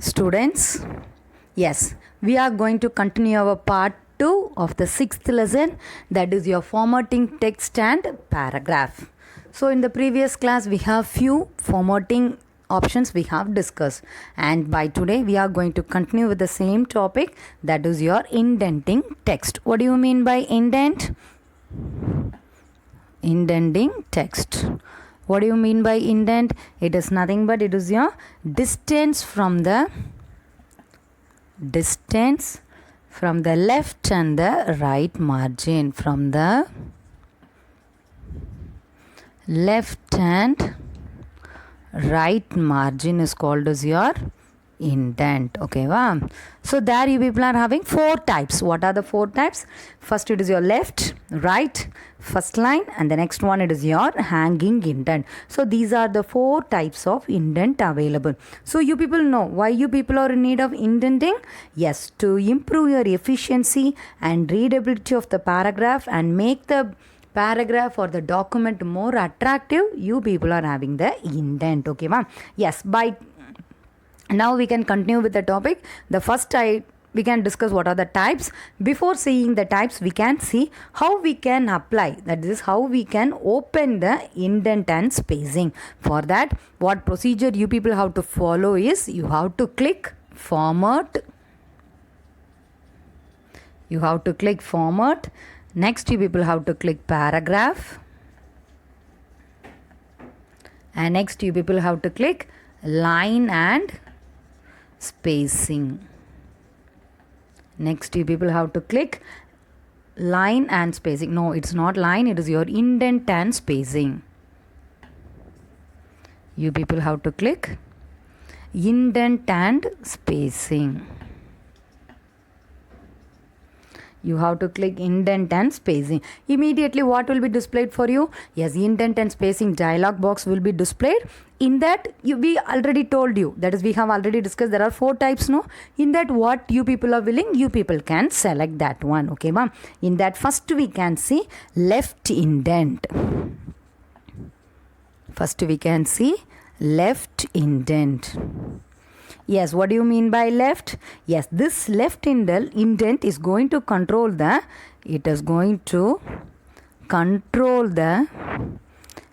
Students, yes, we are going to continue our part 2 of the 6th lesson, that is your formatting text and paragraph. So in the previous class we have few formatting options we have discussed, and by today we are going to continue with the same topic, that is your indenting text. What do you mean by indent? Indenting text. What do you mean by indent? It is nothing but it is your distance from the left and the right margin. From the left and right margin is called as your indent. Okay, wow. So there you people are having 4 types. What are the 4 types? First it is your left, right, first line, and the next one it is your hanging indent. So these are the 4 types of indent available. So you people know why you people are in need of indenting? Yes, to improve your efficiency and readability of the paragraph and make the paragraph or the document more attractive, you people are having the indent. Okay, ma'am. Yes, by now we can continue with the topic. The first type we can discuss what are the types. Before seeing the types, we can see how we can apply, that is how we can open the indent and spacing. For that, what procedure you people have to follow is you have to click format. You have to click format. Next you people have to click paragraph, and next you people have to click line and spacing. Next you people have to click line and spacing. No, it's not line, it is your indent and spacing. You people have to click indent and spacing. You have to click indent and spacing. Immediately what will be displayed for you? Yes, indent and spacing dialog box will be displayed. In that we already told you, that is we have already discussed there are 4 types, no? In that what you people are willing, you people can select that one. Okay, ma'am. In that first we can see left indent. First we can see left indent. Yes, what do you mean by left? Yes, this left indent is going to control the, it is going to control the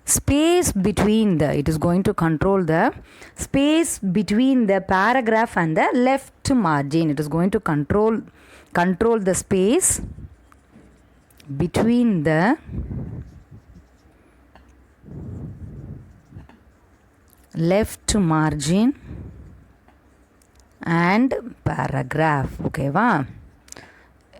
space between the, it is going to control the space between the paragraph and the left margin. It is going to control the space between the left margin and paragraph. Okay, wow.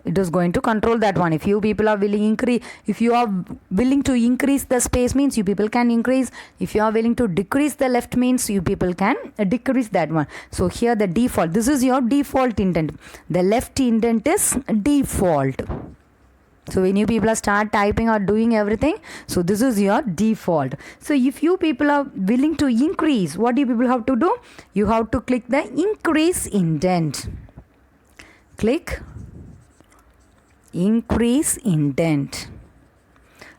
It is going to control that one. If you people are willing to increase the space, means you people can increase. If you are willing to decrease the left, means you people can decrease that one. So here the default, this is your default indent. The left indent is default. So when you people start typing or doing everything, so this is your default. So if you people are willing to increase, what do you people have to do? You have to click the increase indent. Click increase indent.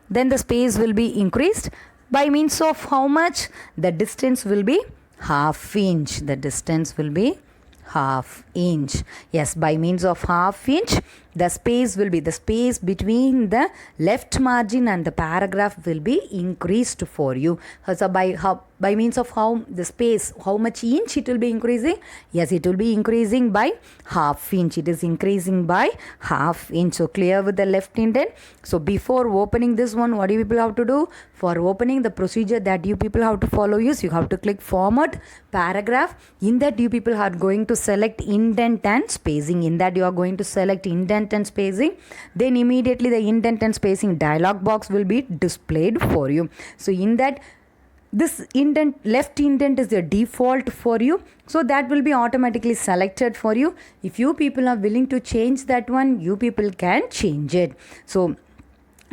Then the space will be increased by means of how much? The distance will be ½ inch. The distance will be ½ inch. Yes, by means of ½ inch, the space will be, the space between the left margin and the paragraph will be increased for you. So by means of how the space, how much inch it will be increasing? Yes, it will be increasing by ½ inch. It is increasing by ½ inch. So clear with the left indent. So before opening this one, what do you people have to do? For opening, the procedure that you people have to follow is you have to click format, paragraph. In that you people are going to select indent and spacing. In that you are going to select indent and spacing. Then immediately the indent and spacing dialog box will be displayed for you. So in that, this indent, left indent is the default for you. So that will be automatically selected for you. If you people are willing to change that one, you people can change it. So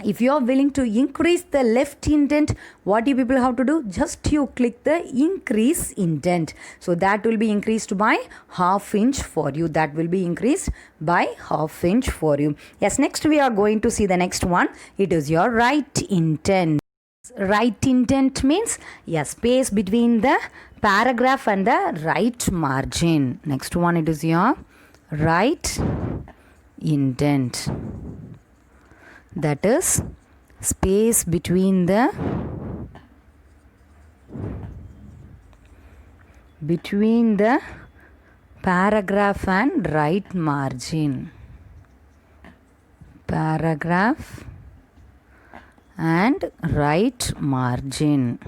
if you are willing to increase the left indent, what you people have to do? Just you click the increase indent. So that will be increased by ½ inch for you. That will be increased by ½ inch for you. Yes, next we are going to see the next one. It is your right indent. Right indent means space between the paragraph and the right margin. Next one, it is your right indent. That is space between the paragraph and right margin. Paragraph and right margin.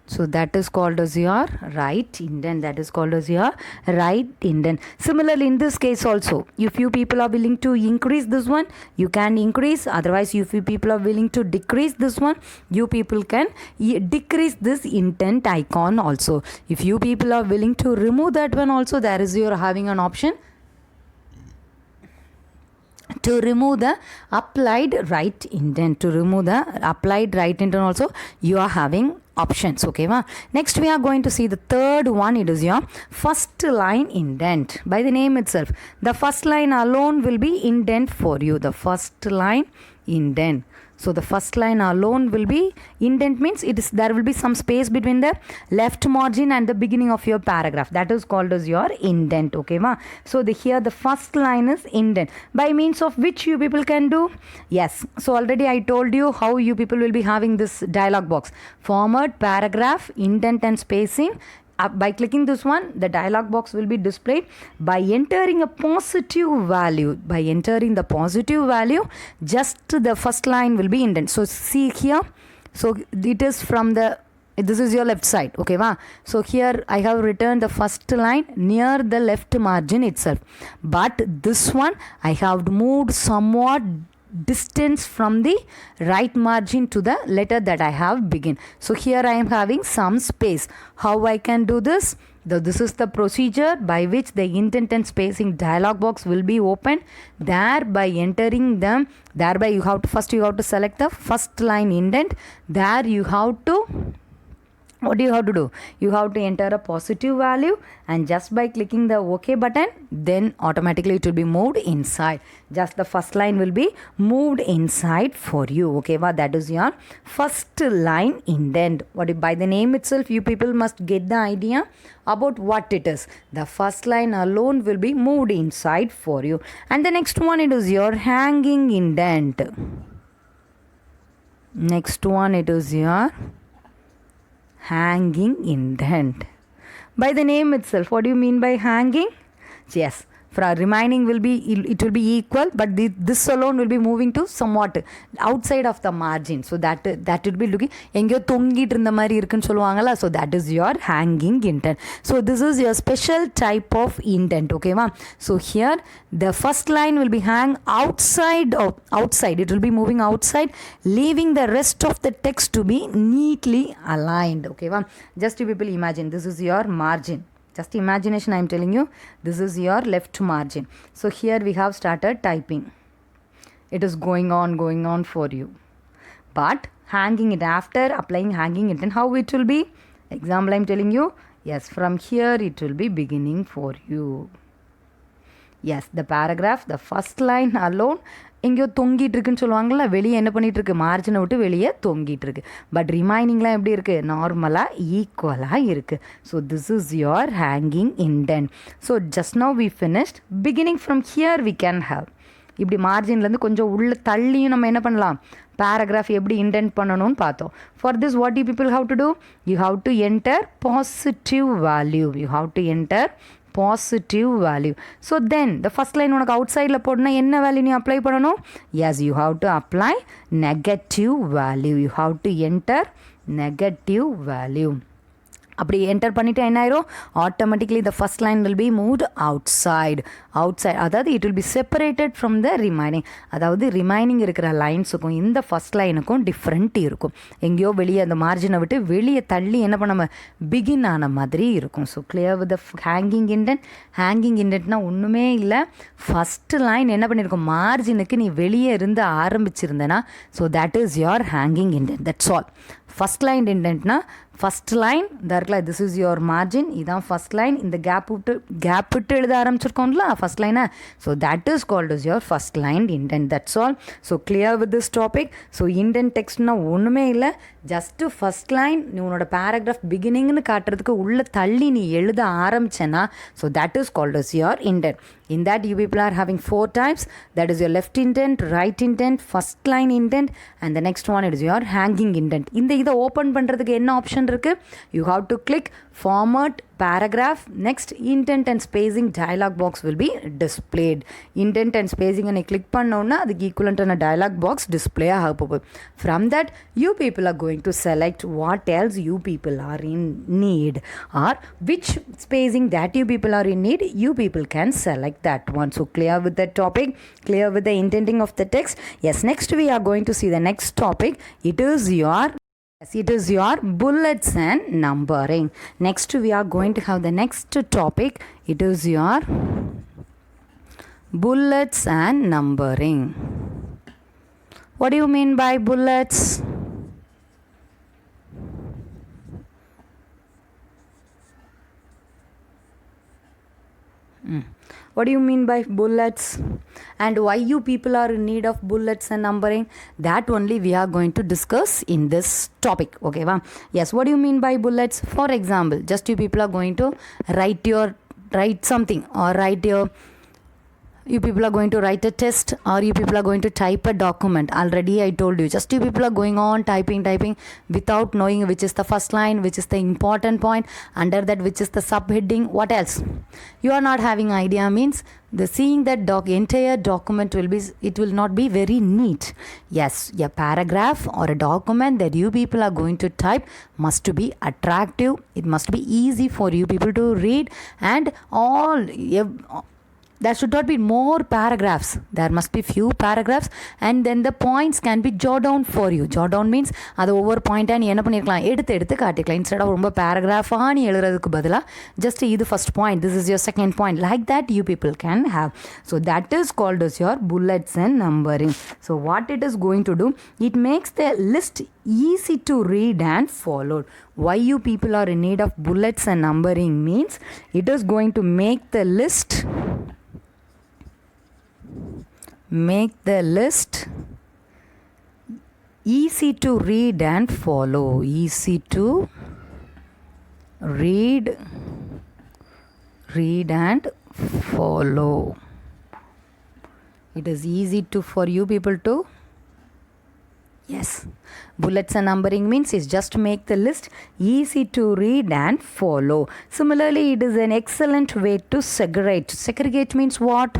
So that is called as your right indent. That is called as your right indent. Similarly, in this case also, if you people are willing to increase this one, you can increase. Otherwise, if you people are willing to decrease this one, you people can decrease this indent icon also. If you people are willing to remove that one also, there is your having an option to remove the applied right indent. To remove the applied right indent also, you are having options. Okay, ma? Next we are going to see the third one. It is your first line indent. By the name itself, the first line alone will be indent for you. The first line indent. So the first line alone will be indent, means there will be some space between the left margin and the beginning of your paragraph. That is called as your indent. Okay, ma? So here the first line is indent, by means of which you people can do. Yes, so already I told you how you people will be having this dialog box: format, paragraph, indent and spacing. By clicking this one, the dialog box will be displayed. By entering a positive value, just the first line will be indent. So see here, so it is from the, this is your left side. Okay, va? So here I have written the first line near the left margin itself, but this one I have moved somewhat distance from the right margin to the letter that I have begin. So here I am having some space. How I can do this? This is the procedure by which the indent and spacing dialog box will be opened. There, by entering them, thereby you have to select the first line indent. There you have to, what do you have to do? You have to enter a positive value, and just by clicking the OK button, then automatically it will be moved inside. Just the first line will be moved inside for you. Okay, well, that is your first line indent. By the name itself, you people must get the idea about what it is. The first line alone will be moved inside for you. And the next one, it is your hanging indent. Next one, it is your hanging indent. By the name itself, what do you mean by hanging? Yes, for our remaining will be, it will be equal, but this alone will be moving to somewhat outside of the margin. So that will be looking engo thongit irundha mari irukku solluvaangala. So that is your hanging indent. So this is your special type of indent. Okay, ma? So here the first line will be hang outside. It will be moving outside, leaving the rest of the text to be neatly aligned. Okay, ma? Just you people imagine, this is your margin. Just imagination I am telling you. This is your left margin. So here we have started typing. It is going on for you. But hanging it, after applying hanging it, and how it will be? Example I am telling you. Yes, from here it will be beginning for you. Yes, the paragraph, the first line alone எங்கேயோ தொங்கிட்டு இருக்குன்னு சொல்லுவாங்கள்ல, வெளியே என்ன பண்ணிகிட்டு இருக்கு, மார்ஜினை விட்டு வெளியே தொங்கிட்டு இருக்கு. பட் ரிமைனிங்லாம் எப்படி இருக்குது, நார்மலாக ஈக்குவலாக இருக்குது. So this is your hanging indent. So just now we finished. Beginning from here we can have, இப்படி மார்ஜின்லேருந்து கொஞ்சம் உள்ள தள்ளியும் நம்ம என்ன பண்ணலாம், paragraph எப்படி indent பண்ணணும்னு பார்த்தோம். For this what you people have to do? You have to enter positive value. You have to enter positive value. So then the first line உனக்கு outsideல போடனா என்ன வேல்யூ நீ அப்ளை பண்ணணும்? Yes, you have to apply negative value. You have to enter negative value. அப்படி enter பண்ணிவிட்டு என்ன ஆயிரும், automatically the first line will be moved outside. அதாவது it will be separated from the remaining. அதாவது remaining இருக்கிற லைன்ஸுக்கும் இந்த ஃபஸ்ட் லைனுக்கும் டிஃப்ரெண்ட் இருக்கும். எங்கேயோ வெளியே அந்த மார்ஜினை விட்டு வெளியே தள்ளி என்ன பண்ண பிகின் ஆன மாதிரி இருக்கும். So clear with the hanging indent. Hanging இண்டென்ட்னா ஒன்றுமே இல்லை, ஃபஸ்ட்டு லைன் என்ன பண்ணியிருக்கோம், மார்ஜினுக்கு நீ வெளியே இருந்து ஆரம்பிச்சிருந்தேன்னா, so that is your hanging indent. That's all. first line indent na first line darkla this is your margin idan first line in the gap விட்டு எழுத ஆரம்பிச்சிருக்கோம்ல first line so that is called as your first line indent. That's all. So clear with this topic. So indent text na ஒண்ணுமே இல்ல just first line நீ உன்னோட paragraph beginning னு காட்டுறதுக்கு உள்ள தள்ளி நீ எழுத ஆரம்பிச்சேனா so that is called as your indent. In that you people are having 4 types, that is your left indent, right indent, first line indent and the next one is your hanging indent. இந்த இதை open பண்ணுறதுக்கு என்ன option இருக்குது? You have to click format paragraph, next indent and spacing dialog box will be displayed. Indent and spacing and click பண்ணோன்னா அதுக்கு equivalent ஆன dialog box display ஆக போகுது. From that you people are going to select what else you people are in need or which spacing that you people are in need, you people can select that one. So clear with that topic, clear with the indenting of the text. Yes, next we are going to see the next topic. It is your bullets and numbering. Next we are going to have the next topic. It is your bullets and numbering. What do you mean by bullets? What do you mean by bullets and why you people are in need of bullets and numbering? That only we are going to discuss in this topic. Okay, wow. Yes, what do you mean by bullets? For example, just you people are going to write something or you people are going to write a test or you people are going to type a document. Already I told you, just you people are going on typing without knowing which is the first line, which is the important point, under that which is the subheading, what else. You are not having idea means the seeing that entire document it will not be very neat. Yes, a paragraph or a document that you people are going to type must be attractive. It must be easy for you people to read and there should not be more paragraphs. There must be few paragraphs and then the points can be jot down for you. Jot down means அது ஒவ்வொரு பாயிண்டாக நீ என்ன பண்ணியிருக்கலாம் எடுத்து காட்டிக்கலாம். Instead of ரொம்ப paragraph-ஆக நீ எழுதுறதுக்கு பதிலாக just இது first point, this is your second point, like that you people can have. So that is called as your bullets and numbering. So what it is going to do, it makes the list easy to read and follow. Why you people are in need of bullets and numbering means it is going to make the list easy to read and follow. Easy to read and follow. It is easy for you people to, yes, bullets and numbering means is just to make the list easy to read and follow. Similarly, it is an excellent way to segregate. Segregate means what?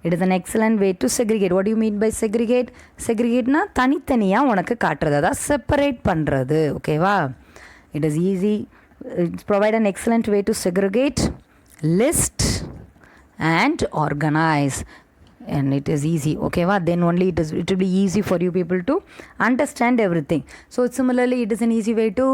It is an excellent way to segregate. What do you mean by segregate? Segregate na தனித்தனியா உனக்கு காட்டுறது, அதான் separate பண்ணுறது. ஓகேவா? It is easy. It provide an excellent way to segregate, list and organize. And it is easy. Okay, then only it will be easy for you people to understand everything. So similarly, it is an easy way to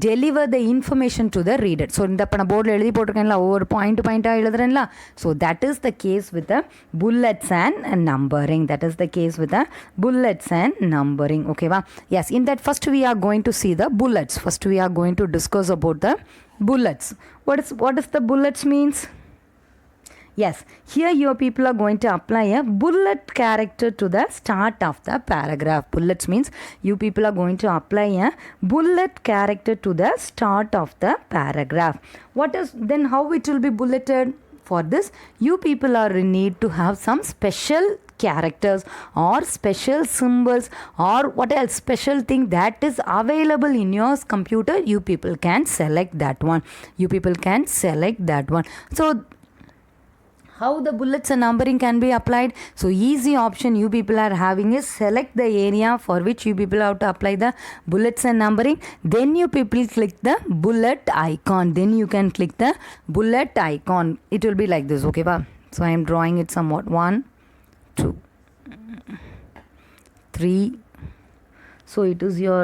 deliver the information to the reader. So இந்த பண்ண போர்டில் எழுதி போட்டிருக்கேன்ல, ஒவ்வொரு பாயிண்ட்டாக எழுதுறேன்ல. So that is the case with the bullets and numbering. That is the case with the bullets and numbering. Okay, yes, in that first we are going to see the bullets. First we are going to discuss about the bullets. What is the bullets means? Yes, here your people are going to apply a bullet character to the start of the paragraph. Bullets means you people are going to apply a bullet character to the start of the paragraph. Then how it will be bulleted? For this, you people are in need to have some special characters or special symbols or what else special thing that is available in your computer. You people can select that one. So how the bullets and numbering can be applied? So easy option you people are having is select the area for which you people have to apply the bullets and numbering. Then you people click the bullet icon. Then you can click the bullet icon. It will be like this. Okay, so I am drawing it somewhat. 1, 2, 3. So it is your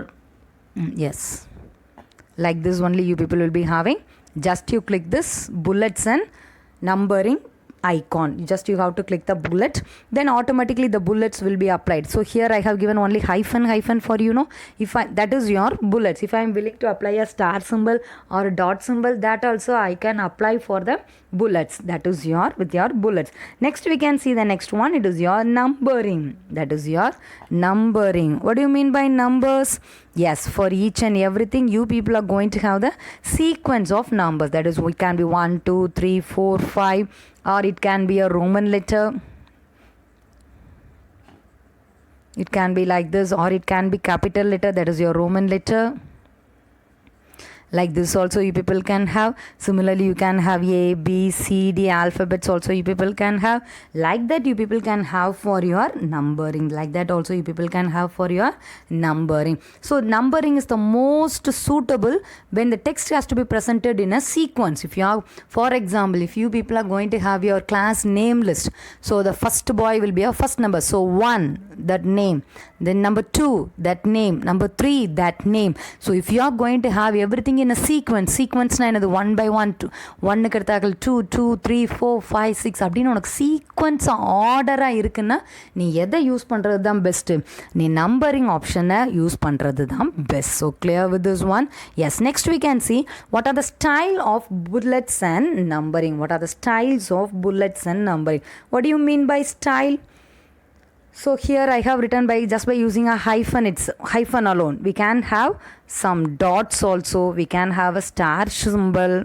yes, like this only you people will be having. Just you click this bullets and numbering icon. Just you have to click the bullet, then automatically the bullets will be applied. So here I have given only hyphen for if that is your bullets. If I am willing to apply a star symbol or a dot symbol, that also I can apply for the bullets. That is with your bullets. Next we can see the next one. It is your numbering. That is your numbering. What do you mean by numbers? Yes, for each and everything you people are going to have the sequence of numbers. That is, it can be 1 2 3 4 5, or it can be a Roman letter. It can be like this, or it can be capital letter. That is your Roman letter. Like this also you people can have. Similarly you can have A, B, C, D alphabets also you people can have. Like that you people can have for your numbering. Like that also you people can have for your numbering. So numbering is the most suitable when the text has to be presented in a sequence. If you have, for example, if you people are going to have your class name list, so the first boy will be a first number. So 1, that name. Then number 2, that name. Number 3, that name. So if you are going to have everything in a sequence na enadu 1 by 1 1 க்கு எடுத்தாக்கள் 2 2 3 4 5 6 அப்படின்னு உனக்கு sequence ஆர்டராக இருக்குன்னா நீ எதை use பண்ணுறது தான் best? நீ numbering ஆப்ஷனை யூஸ் பண்ணுறது தான் best. So clear with this one. Yes, next we can see what are the style of bullets and numbering. What are the styles of bullets and numbering? What do you mean by style? So here I have written just by using a hyphen, it's hyphen alone. We can have some dots also. We can have a star symbol.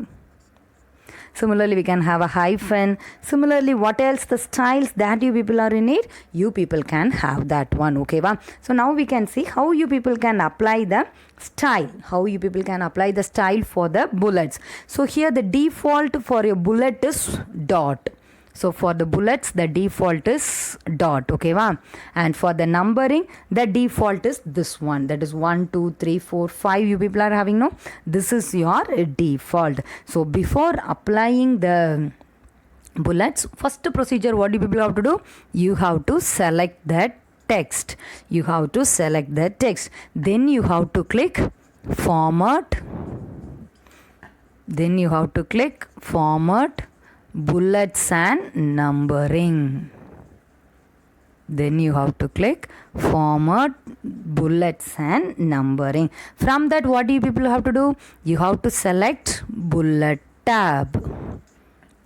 Similarly, we can have a hyphen. Similarly, what else? The styles that you people are in need, you people can have that one. Okay, wow. So now we can see how you people can apply the style. How you people can apply the style for the bullets. So here the default for your bullet is dot. So for the bullets, the default is dot. Okay, wow. And for the numbering, the default is this one. That is 1 2 3 4 5 you people are having, no? This is your default. So before applying the bullets, first procedure what do people have to do? You have to select that text. You have to select the text. Then you have to click format. Then you have to click format bullets and numbering. Then you have to click format bullets and numbering. From that, what do you people have to do? You have to select bullet tab.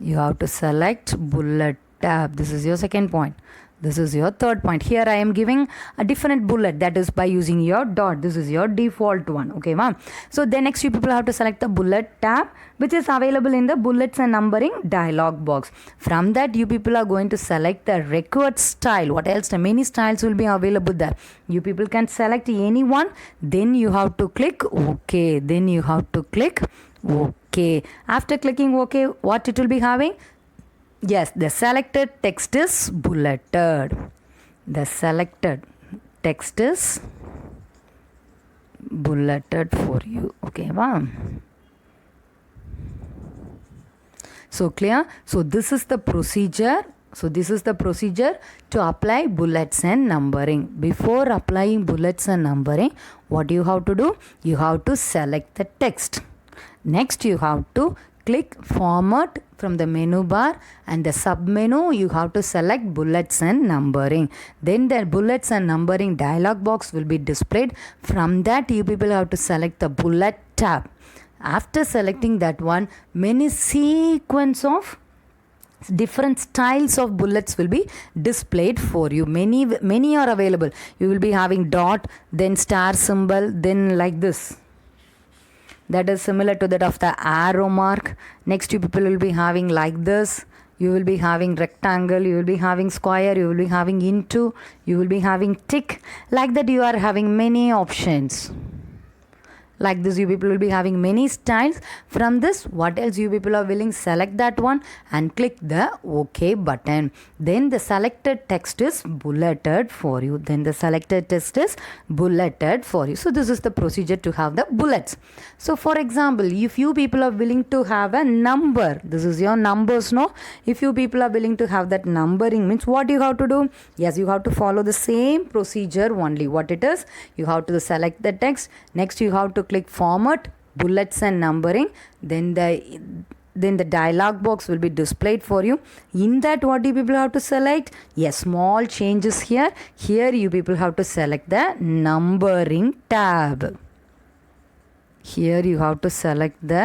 You have to select bullet tab. This is your second point. This is your third point. Here I am giving a different bullet, that is by using your dot. This is your default one. Okay, ma'am. So then next you people have to select the bullet tab, which is available in the bullets and numbering dialog box. From that you people are going to select the required style. What else? The many styles will be available there. You people can select any one. Then you have to click OK. Then you have to click OK. After clicking OK, what it will be having? Yes, the selected text is bulleted. The selected text is bulleted for you. Okay, wow. So clear? So this is the procedure. So this is the procedure to apply bullets and numbering. Before applying bullets and numbering, what do you have to do? You have to select the text. Next you have to click format from the menu bar, and the sub menu you have to select bullets and numbering. Then the bullets and numbering dialog box will be displayed. From that you people have to select the bullet tab. After selecting that one, many sequence of different styles of bullets will be displayed for you. Many are available. You will be having dot, then star symbol, then like this. That is similar to that of the arrow mark. Next you people will be having like this. You will be having rectangle, you will be having square, you will be having into, you will be having tick. Like that you are having many options. Like this you people will be having many styles. From this, what else you people are willing, select that one and click the OK button. Then the selected text is bulleted for you. Then the selected text is bulleted for you. So this is the procedure to have the bullets. So for example, if you people are willing to have a number, this is your numbers, no? If you people are willing to have that numbering, means what you have to do? Yes, you have to follow the same procedure only. What it is? You have to select the text. Next you have to click format bullets and numbering. Then then the dialog box will be displayed for you. In that, what do you people have to select? Yes, small changes here. Here you people have to select the numbering tab. Here you have to select the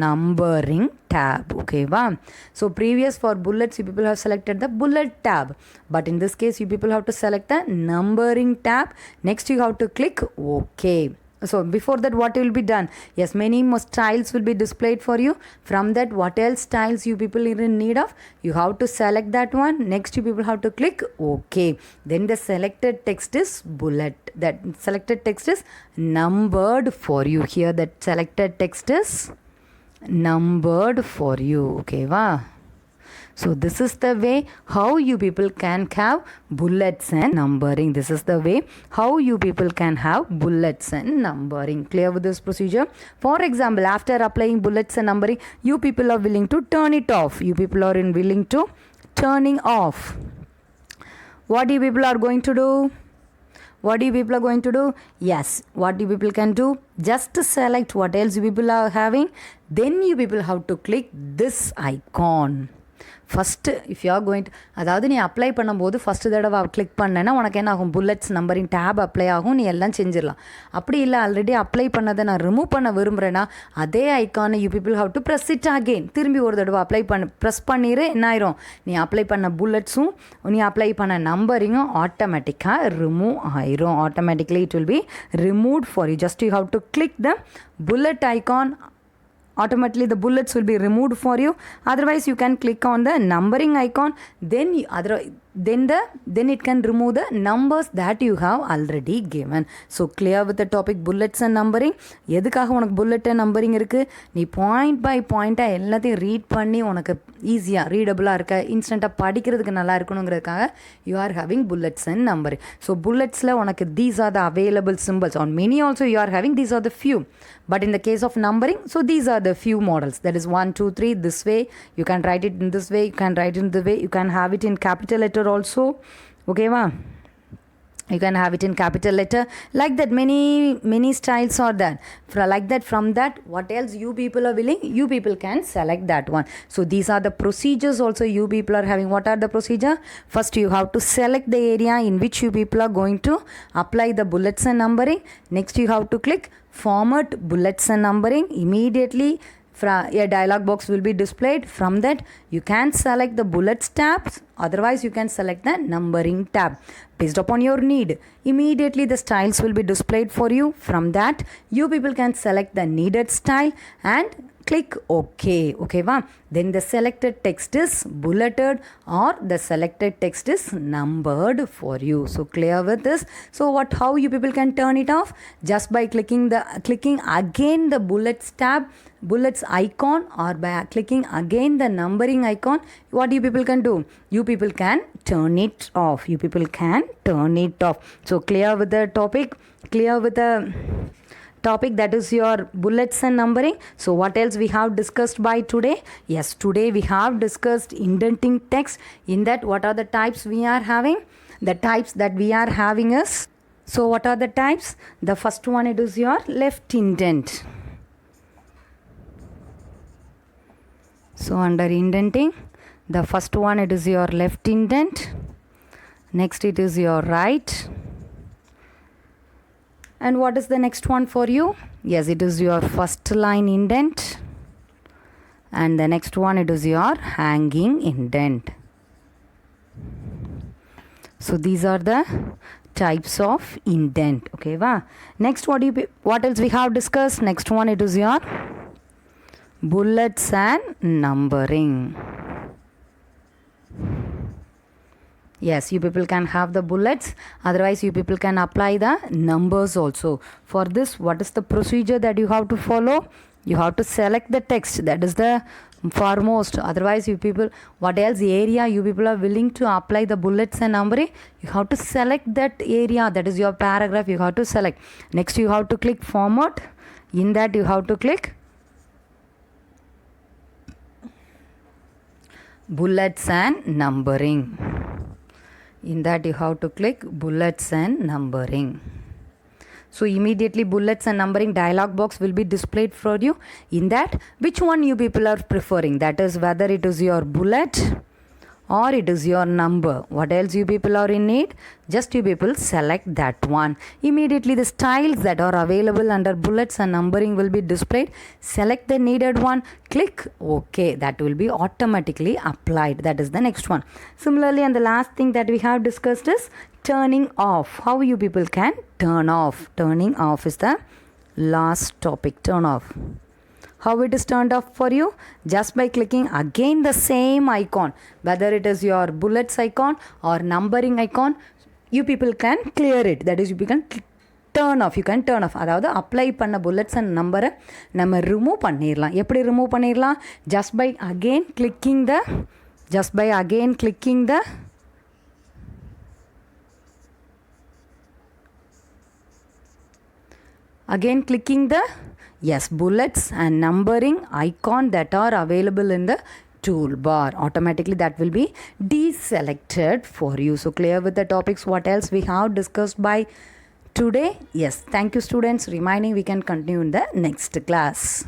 numbering tab. Okay, wow. So previous for bullets you people have selected the bullet tab, but in this case you people have to select the numbering tab. Next you have to click OK. So before that, what will be done? Yes, many more styles will be displayed for you. From that, what else styles you people are in need of? You have to select that one. Next you people have to click OK. Then the selected text is bullet. That selected text is numbered for you. Here that selected text is numbered for you. Okay, wow. So this is the way how you people can have bullets and numbering. This is the way how you people can have bullets and numbering. Clear with this procedure? For example, after applying bullets and numbering, you people are willing to turn it off. You people are willing to turning off. What you people are going to do? What you people are going to do? Yes, what you people can do? Just to select what else you people are having. Then you people have to click this icon. First if you are going to, அதாவது நீ apply பண்ணும்போது first தடவை click பண்ணேன்னா உனக்கு என்ன ஆகும்? Bullets numbering tape apply ஆகும், நீ எல்லாம் செஞ்சிடலாம். அப்படி இல்லை, ஆல்ரெடி அப்ளை பண்ணதை நான் ரிமூவ் பண்ண விரும்புகிறேன்னா அதே ஐக்கானை you people have to press it again. திரும்பி ஒரு தடவை அப்ளை ப்ரெஸ் பண்ணிடு, என்ன ஆயிரும்? நீ அப்ளை பண்ண புல்லட்ஸும் நீ அப்ளை பண்ண நம்பரிங்கும் ஆட்டோமேட்டிக்காக ரிமூவ் ஆயிரும். Automatically it will be removed for you. Just you have to click the bullet icon. Automatically the bullets will be removed for you. Otherwise you can click on the numbering icon, then it can remove the numbers that you have already given. So clear with the topic bullets and numbering. எதுக்காக உனக்கு bullet and numbering இருக்குது? நீ point by பாயிண்ட்டாக எல்லாத்தையும் read பண்ணி உனக்கு ஈஸியாக ரீடபுளாக இருக்க, இன்ஸ்டண்ட்டாக படிக்கிறதுக்கு நல்லா இருக்கணுங்கிறதுக்காக you are having bullets and numbering. So bulletsல உனக்கு these are the available symbols. On many also you are having these are the few. But in the case of numbering, so these are the few models. That is 1, 2, 3 this way. You can write it in this way. You can write it in the way. You can have it in capital letter also. Okay, wow. You can have it in capital letter. Like that, many styles are there. Like that, from that, what else you people are willing? You people can select that one. So these are the procedures also you people are having. What are the procedure? First, you have to select the area in which you people are going to apply the bullets and numbering. Next, you have to click format bullets and numbering. Immediately a dialog box will be displayed. From that you can select the bullets tabs, otherwise you can select the numbering tab based upon your need. Immediately the styles will be displayed for you. From that you people can select the needed style and click OK. Okay, wow. Then the selected text is bulleted or the selected text is numbered for you. So clear with this? So how you people can turn it off? Just by clicking again the bullets tab, bullets icon, or by clicking again the numbering icon. What you people can do? You people can turn it off. You people can turn it off. So clear with the topic? Clear with the topic, that is your bullets and numbering. So what else we have discussed by today? Yes, today we have discussed indenting text. In that, what are the types we are having? The types that we are having is, so what are the types? The first one, it is your left indent. So under indenting, the first one, it is your left indent. Next it is your right. And what is the next one for you? Yes, it is your first line indent. And the next one, it is your hanging indent. So these are the types of indent. Okay, wow. Next, what else we have discussed? Next one, it is your bullets and numbering. Yes, you people can have the bullets, otherwise you people can apply the numbers also. For this, what is the procedure that you have to follow? You have to select the text, that is the foremost. Otherwise you people, what else area you people are willing to apply the bullets and numbering, you have to select that area, that is your paragraph, you have to select. Next you have to click format. In that you have to click bullets and numbering. In that you have to click bullets and numbering. So immediately bullets and numbering dialog box will be displayed for you. In that, which one you people are preferring? That is whether it is your bullet or it is your number. What else you people are in need? Just you people select that one. Immediately the styles that are available under bullets and numbering will be displayed. Select the needed one, click OK. That will be automatically applied. That is the next one. Similarly, and the last thing that we have discussed is turning off. How you people can turn off. Turning off is the last topic. Turn off. How it is turned off for you? Just by clicking again the same icon, whether it is your bullets icon or numbering icon, you people can clear it. That is, you can turn off. You can turn off. அதாவது apply பண்ண bullets and number நம்ம remove பண்ணிரலாம். எப்படி remove பண்ணிரலாம்? Just by again clicking the bullets and numbering icon that are available in the toolbar. Automatically that will be deselected for you. So clear with the topics. What else we have discussed by today? Yes, thank you students. Remaining we can continue in the next class.